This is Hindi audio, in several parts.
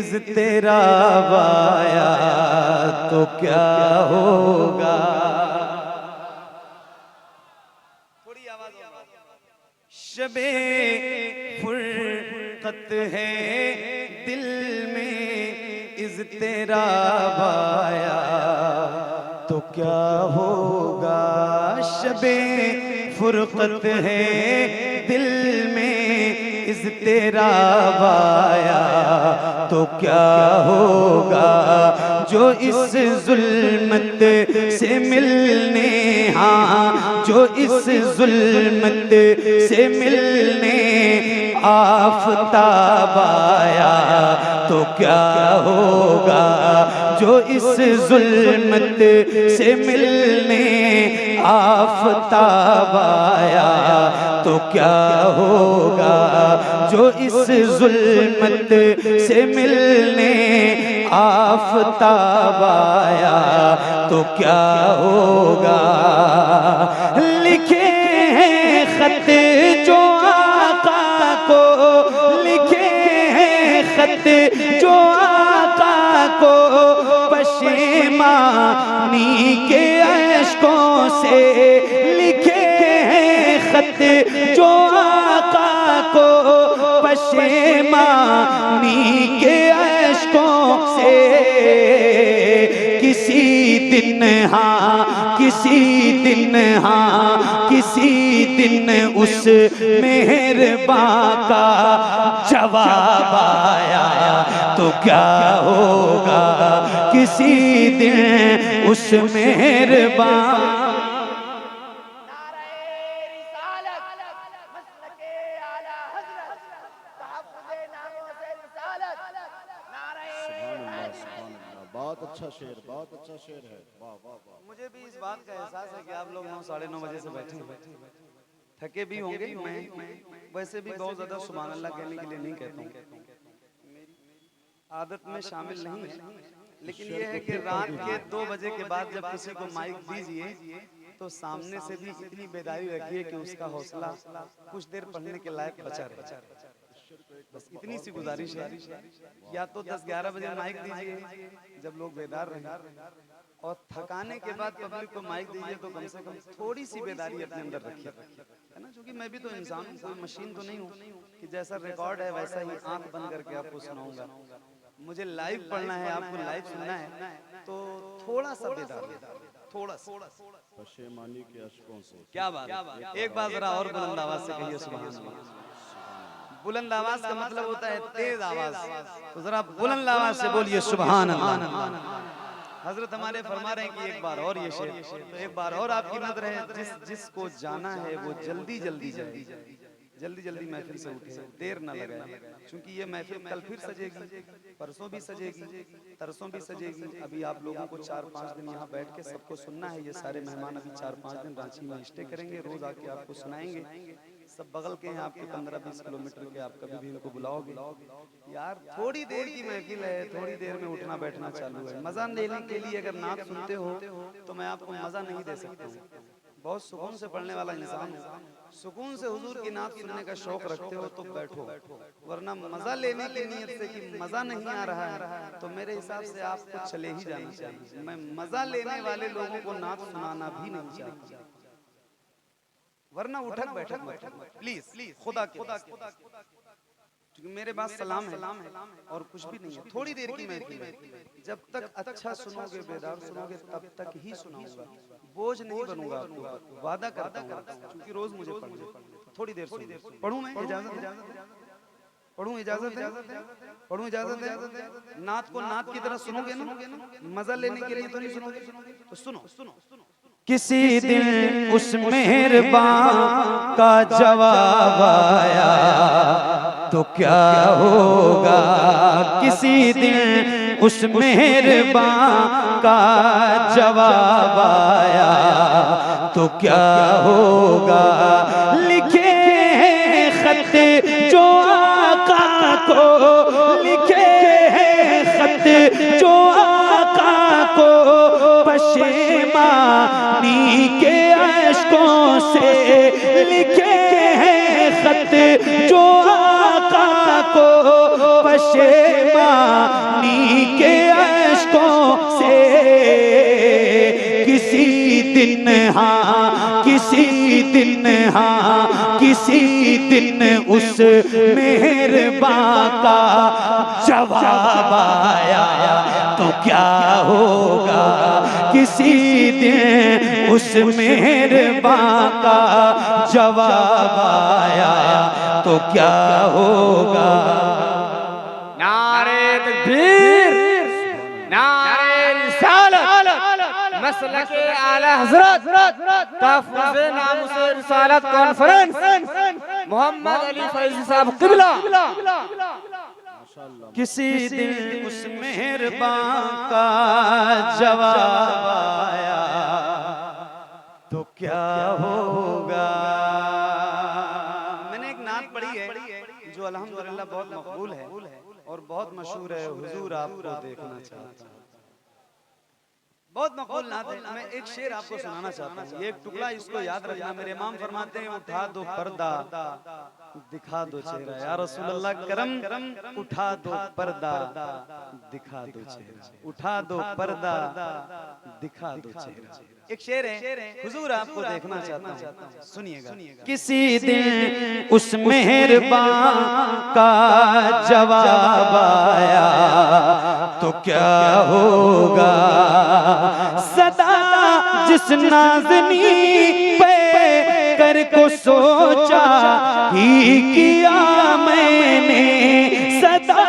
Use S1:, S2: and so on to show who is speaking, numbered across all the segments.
S1: इज़ तेरा वाया तो क्या होगा। थोड़ी आवाज। शबे फुरकत है दिल में इज़ तेरा वाया तो क्या होगा। शबे फुरकत है दिल में इज़ तेरा वाया तो क्या होगा। जो इस जुल्मत से मिलने, हाँ जो इस जुल्मत से मिलने आफ़ताब आया तो क्या होगा। जो इस जुल्मत से मिलने आफ़ताब आया तो क्या होगा। जो इस जुल्मत से मिलने आफ़ताब आया तो क्या होगा। लिखे हैं खत जो आका को, लिखे हैं खत जो आका को पशेमानी के अश्कों से। लिखे हैं खत जो आका को पशेमानी के अश्कों से। किसी दिन हाँ किसी दिन, हाँ किसी दिन उस मेहरबां का जवाब आया तो क्या होगा। किसी दिन उस मेहरबां
S2: बहुत अच्छा शेर, बहुत अच्छा शेर है। वाह वाह वाह।
S1: मुझे भी इस बात का एहसास है कि आप लोग 9 साढ़े 9 बजे से बैठे थके भी होंगे। मैं वैसे भी बहुत ज्यादा सुभान अल्लाह कहने के लिए नहीं कहता हूँ, मेरी आदत में शामिल नहीं है। लेकिन यह है कि रात के 2 बजे के बाद जब किसी को माइक दीजिए तो सामने से भी इतनी बेदारी रखिए कि उसका हौसला कुछ देर पढ़ने के लायक बचा रहे। बस इतनी सी गुजारिश है। या तो 10-11 बजे माइक दीजिए जब लोग बेदार रहे, और थकाने के बाद पब्लिक को माइक दीजिए तो कम से कम थोड़ी सी बेदारी अपने अंदर रखिए, है ना। क्योंकि मैं भी तो इंसान हूँ, कोई मशीन तो नहीं हूँ कि जैसा रिकॉर्ड है वैसा ही आंख बंद करके आपको सुनाऊंगा। मुझे लाइव पढ़ना है, आपको लाइव सुनना है, तो थोड़ा सा बेदार, थोड़ा सा
S2: पशेमानी के अश्कों से।
S1: क्या बात है। एक बार जरा और बुलंद आवाज से कहिए सुभान अल्लाह। बुलंद आवाज का मतलब होता है तेज आवाज, तो जरा बुलंद आवाज से बोलिए सुभान अल्लाह। हजरत हमारे फरमा रहे हैं कि एक बार और ये शेर, तो एक बार और आपकी नजर है, जिसको जाना है वो जल्दी जल्दी जाए, जल्दी जल्दी महफिल से उठे, देर न लगाए। क्योंकि ये महफिल कल फिर सजेगी, परसों भी सजेगी, तरसों भी सजेगी। अभी आप लोगों को 4-5 दिन यहाँ बैठ के सबको सुनना है। ये सारे मेहमान अभी 4-5 दिन रांची में स्टे करेंगे, रोज आके आपको सुनाएंगे। सब बगल के हैं आपके, 15-20 किलोमीटर के। आप कभी भी इनको बुलाओगे यार, थोड़ी देर की महफिल है, थोड़ी देर में उठना बैठना चालू है। मजा लेने के लिए अगर नात सुनते हो तो मैं आपको मजा नहीं दे सकता हूँ। बहुत सुकून से पढ़ने वाला इंसान हूँ, सुकून से हुजूर की नात सुनने का शौक रखते हो तो बैठो, वरना मजा लेने की नीयत से कि मजा नहीं आ रहा है तो मेरे हिसाब से आपको चले ही जाना चाहिए। मैं मजा लेने वाले लोगों को नात सुनाना भी नहीं चाहता, वरना उठक बैठक प्लीज खुदा के, क्योंकि मेरे पास सलाम है और कुछ भी नहीं है। थोड़ी देर की महफिल है, जब तक अच्छा सुनोगे, बेदार सुनोगे, तब तक ही सुनाऊंगा। बोझ नहीं बनूंगा आपको, वादा करता हूँ, क्योंकि रोज मुझे पढ़ना। थोड़ी देर पढ़ूं मैं, इजाजत है? पढ़ूं, इजाजत है? पढ़ूं, इजाजत है? नात को नात की तरह सुनोगे ना, मजा लेने के लिए तो नहीं सुनोगे, तो सुनो। किसी दिन उस मेहरबान का जवाब आया तो क्या होगा। किसी दिन उस मेहरबान का जवाब आया तो क्या होगा। लिखे हैं खत जो आका को, लिखे हैं खत जो आका को पशेमानी के अश्कों से। लिखे हैं खत जो आका को
S3: पशेमानी के अश्कों से किसी दिन हाँ किसी दिन हाँ किसी दिन उस मेहरबान का जवाब आया तो क्या होगा किसी दिन उस मेहरबान का जवाब आया तो क्या होगा।
S4: नारे तकबीर, नारे रिसालत, मसलके आला हज़रत, तहफ़्फ़ुज़े नामुसे रिसालत कॉन्फ्रेंस, मोहम्मद अली फैज़ी साहब क़िबला।
S3: किसी दिन उस मेहरबान का जवाब आया तो क्या होगा।
S1: मैंने एक नात पढ़ी है जो अल्हम्दुलिल्लाह बहुत मकबूल है और बहुत मशहूर है। हुजूर आपको देखना चाहता हूं, बहुत मकबूल नात है। मैं एक शेर आपको सुनाना चाहता हूँ, ये एक टुकड़ा, इसको याद रखना। मेरे इमाम फरमाते हैं उठा दो पर्दा दिखा दो चेहरा, या रसूल अल्लाह करम उठा दो पर्दा दिखा दो चेहरा, उठा दो पर्दा दिखा दो चेहरा। एक शेर है, हुजूर आपको देखना चाहता हूँ, सुनिएगा।
S3: किसी दिन उस मेहरबान का जवाब आया तो क्या होगा। सदा जिस नाज़नी पे कर को सोचा ही किया मैंने, सदा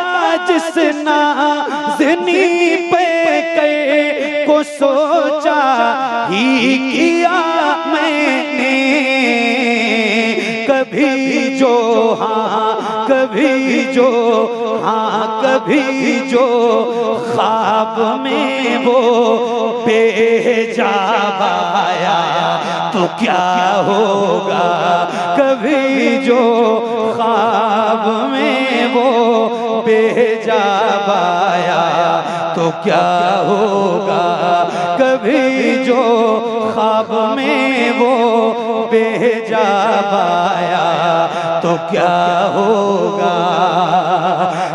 S3: जिस नाज़नी पे कर को सोचा ही किया मैंने। कभी जो हाँ कभी जो हाँ कभी जो ख्वाब में वो बेजाब आया तो क्या होगा। कभी जो ख्वाब में वो बेजाब आया तो क्या होगा। कभी जो ख्वाब में वो बेजाब आया तो क्या होगा।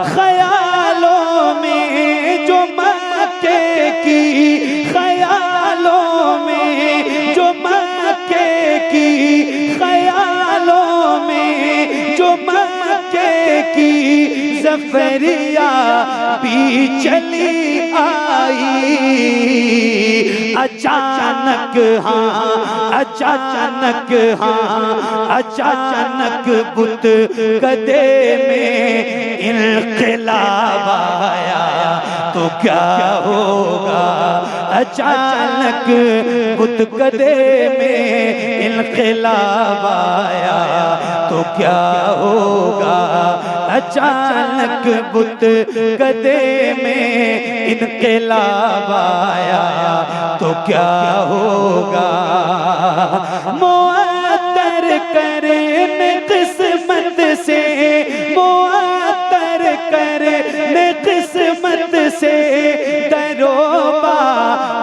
S3: ख्यालों में जो मक्के की, ख्यालों में जो मक्के की, ख्यालों में जो मक्के की ज़फ़रिया भी चली आई। अचानक हाँ अचानक हाँ अचानक बुत कदे में इनक़िलाब आया तो क्या होगा। अचानक बुत कदे में इनक़िलाब आया तो क्या होगा। अचानक बुत कदे में इनक़िलाब आया तो क्या होगा। मुअत्तर करने किस्मत से, मुअत्तर करने किस्मत से, दरोबा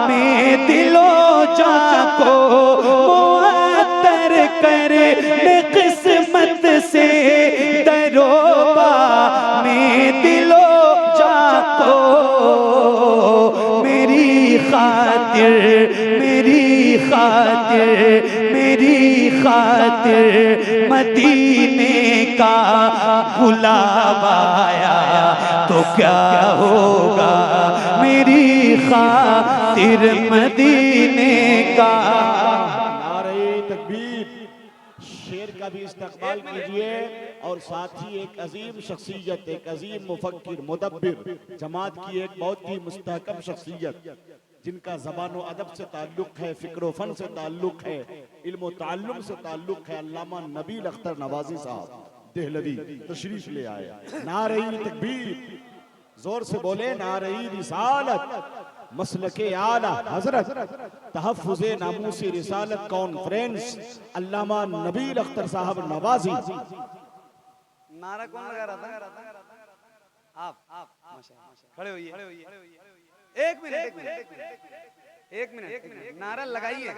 S3: में दिलो जाको। मुअत्तर करने किस्मत से, दरोबा में दिलो जाको। मेरी खातिर मेरी खातिर मेरी खातिर मदीने का गुलाब आया तो क्या होगा। मेरी खातिर मदीने का।
S2: नारे तकबीर। शेर का भी इस्तकबाल कीजिए और साथ ही एक अजीम शख्सियत, एक अजीम मुफक्किर मुदब्बिर, जमात की एक बहुत ही मुस्तहकम शख्सियत जिनका ज़बान अदब से ताल्लुक़ है, फ़िक्र फ़न से ताल्लुक़ है, इल्म ताल्लुम से ताल्लुक़ है। अल्लामा नबील अख्तर नवाज़ी साहब देहलवी तशरीफ ले आए। नारे तकबीर, जोर से बोले नारे रिसालत। मसलके आला हजरत तहफ़्फ़ुज़े नामूसी रिसालत कॉन्फ्रेंस अल्लामा नबील अख्तर साहब नवाज़ी।
S1: नारा कौन लगा रहा था? आप माशाअल्लाह। खड़े होइए, एक मिनट। एक मिनट नारा लगाइए,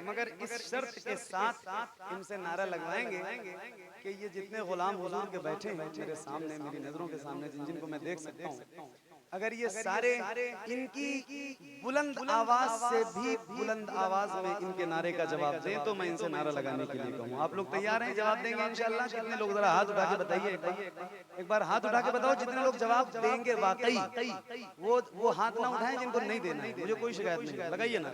S1: मगर इस शर्त के साथ इनसे नारा लगवाएंगे कि ये जितने गुलाम हुजूर के बैठे हैं मेरे सामने, मेरी नजरों के सामने, जिनको मैं देख सकता हूँ, अगर ये सारे इनकी बुलंद आवाज से भी बुलंद आवाज में इनके नारे का जवाब दें तो मैं इनसे नारा लगाने के लिए कहूँ। आप लोग तैयार हैं? जवाब देंगे इंशाल्लाह? कितने लोग, जरा हाथ उठा के बताइए, एक बार हाथ उठा के बताओ जितने लोग जवाब देंगे वाकई। वो हाथ ना उठाएं जिनको नहीं देना है, मुझे कोई शिकायत नहीं। लगाइए ना।